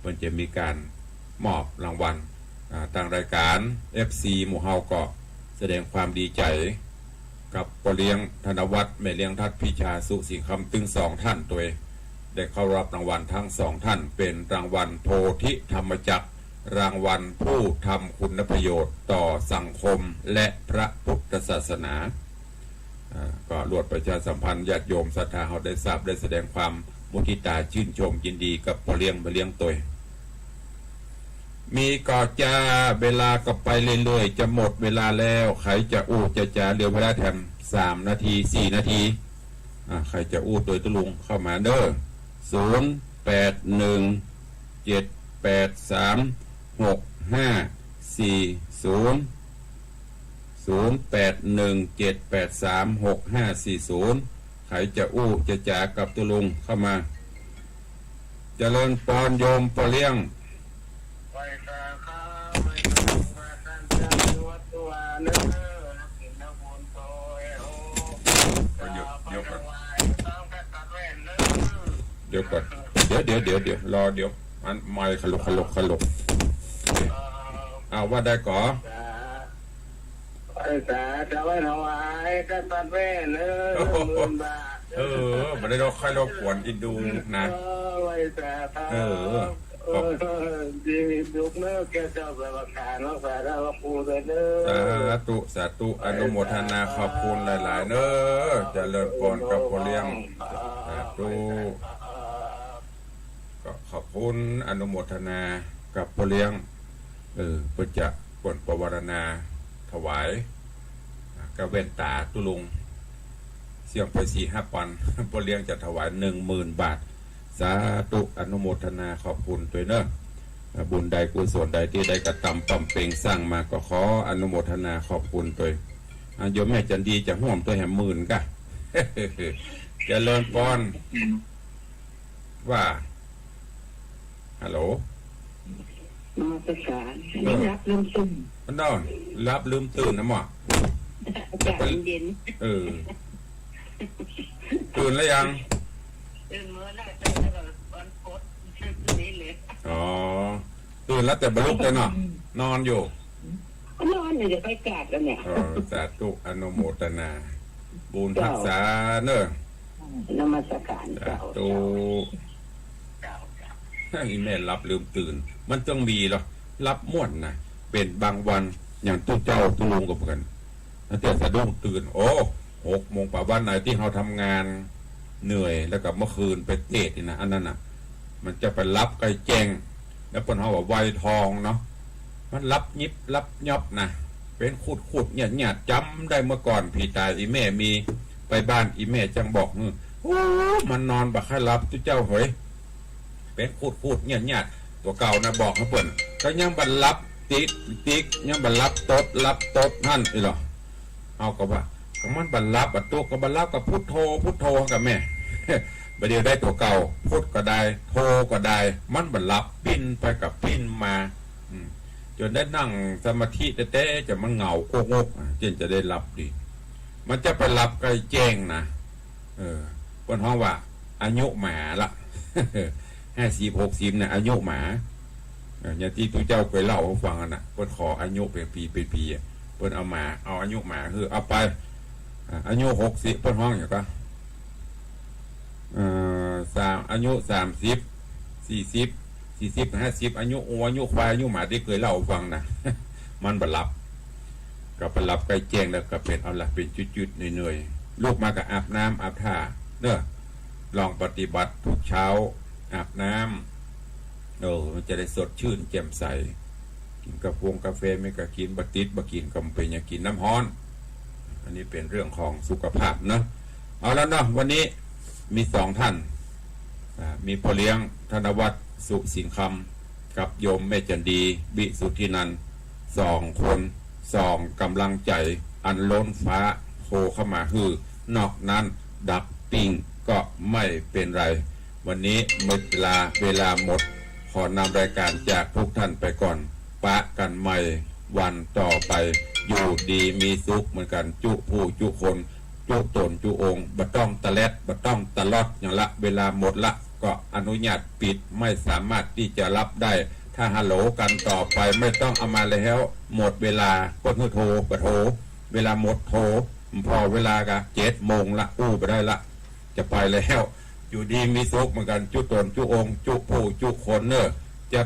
มันจะมีการมอบรางวัลทางรายการ FC หมู่เฮาก็แสดงความดีใจกับปเลี้ยงธนวัฒน์แม่เลี้ยงทัพพิชาสุสิงห์คำถึง2ท่านตัวได้เข้ารับรางวัลทั้ง2ท่านเป็นรางวัลโพธิธรรมจักรรางวัลผู้ทำคุณประโยชน์ต่อสังคมและพระพุทธศาสนาก็รวดประชาสัมพันธ์ญาติโยมศรัทธาเขาได้ทราบได้แสดงความมุทิตาชื่นชมยินดีกับปเลี้ยงตัวมีก็จะเวลาก็ไปเรื่อยๆจะหมดเวลาแล้วใครจะจะเหลือเวลาแถม3 นาที4 นาที ใครจะอู้ตัวตุลุงเข้ามาเด้อ0817836540 0817836540ใครจะอู้จะจ๋ากับตุลุงเข้ามาเจริญปอนโยมปอเลี้ยงเดี๋ยวก่อนเดี๋ยวรอเดี๋ยวมันไม่ขลุกเอาว่าได้ก่อจะไว้ถวายกันตัดเว้น10,000 บาทไม่ได้เราค่อยรบกวนอินดูนะไว้แต่ดีดุกเนื้อแกเจ้าประกาศว่าฝ่ายเราปูเลยเนื้อสาธุอนุโมทนาขอบคุณหลายๆเน้อจะเลิศพรกับพ่อเลี้ยงสาธุก็ขอบคุณอนุโมทนากับพ่อเลี้ยงเพื่อจะปนประวารณาถวายกระเวนตาตุลุงเสี่ยงไป4-5 ปันพ่อเลี้ยงจะถวาย 10,000 บาทสาธุอนุโมทนาขอบคุณด้วยเนอะบุญใดกุศลใดที่ได้กระทำปั๊มเป่งสร้างมาก็ขออนุโมทนาขอบคุณด้วยโยมแม่จันดีจะห่วมตัวแห่หมื่นกะจะเลิญปอนว่าฮัลโหลมาประสานไม่รับลืมตื่นนอนรับลืมตื่นนะหมอจะเป็นเย็นตื่นแล้วยังตื่นเมื่อไรตื่นแล้วก็ตอนกดนี่เลยตื่นแล้วแต่บรรลุแต่นอนอยู่นอนอยู่จะไปกาดแล้วเนี่ยสาธุอนุโมทนาบุญทักษาเนอะนมัสการสาธุอีแม่รับลืมตื่นมันต้องมีหรอรับม่วนนะเป็นบางวันอย่างตุ้เจ้าตุ้ลุงกับกันแต่สะดุ้งตื่น6 โมงป่าวันไหนที่เราทำงานเหนื่อยแล้วกับเมื่อคืนไปเตะนี่นะอันนั้นน่ะมันจะไปรับไก่แจงแล้วปนเขาว่าไวทองเนาะมันรับยิบรับยอบนะเป็นขุดเนี่ยจำได้เมื่อก่อนพี่ตายอีแม่มีไปบ้านอีแม่จังบอกมันนอนบักให้รับตุ้เจ้าเฮ้ยเป็นขุดเนี่ยตัวเก่านะบอกนะเปิ่นก็ยังบรรลับติ๊กยังบรรลับตดนั่นอีหรอเอาก็ว่าก็มันบรรลับตัวก็บรรลับกับพุทโธกับแม่ประเดี๋ยวได้ตัวเก่าพุทก็ได้โธก็ได้มันบรรลับปิ้นไปกับปิ้นมาจนได้นั่งสมาธิเต้จะมันเหงาโกกจนจะได้รับดีมันจะไปรับไกลแจ้งนะบนห้องว่าอายุหมาละ50-60เนี่ยอายุหมาอย่างที่ตัวเจ้าเคยเล่าให้ฟังน่ะเพิ่นขออายุเป็นปีเพิ่นเอาอายุหมาคือเอาไปอายุ60เพิ่นห้องอย่างก็อายุ30-40-50อายุควายอายุหมาที่เคยเล่าให้ฟังนะมันบรรลับกับประลับใกล้แจ้งแล้วก็เป็นเอาละเป็นจุดๆเหนื่อยๆลูกมากับอาบน้ำอาบท่าเด้อลองปฏิบัติทุกเช้าอาบน้ำมันจะได้สดชื่นแจ่มใสกินกาแฟไม่ก็กินบะกินก็เป็นอย่างกินน้ำฮ้อนอันนี้เป็นเรื่องของสุขภาพนะเอาแล้วเนาะวันนี้มี2 ท่านมีพ่อเลี้ยงธนวัฒน์สุสินคำกับโยมแม่จันดีบิสุทธินัน2 คน2 กำลังใจอันล้นฟ้าโผล่เข้ามานอกนั้นดับปิ้งก็ไม่เป็นไรวันนี้หมดเวลาหมดขอนำรายการจากทุกท่านไปก่อนปะกันใหม่วันต่อไปอยู่ดีมีสุขเหมือนกันจุผู้จุคนจุตนจุองค์บัดต้องตะเล็ดบัดต้องตะลอดอย่างละเวลาหมดละก็อนุญาตปิดไม่สามารถที่จะรับได้ถ้าฮัลโหลกันต่อไปไม่ต้องเอามาแล้วหมดเวลาก็โทรกระโทรเวลาหมดโทรพอเวลากะ7 โมงละไปได้ละจะไปแล้วอยู่ดีมีสุขเหมือนกันจุตนจุองค์จุผู้จุคนเนอะจะ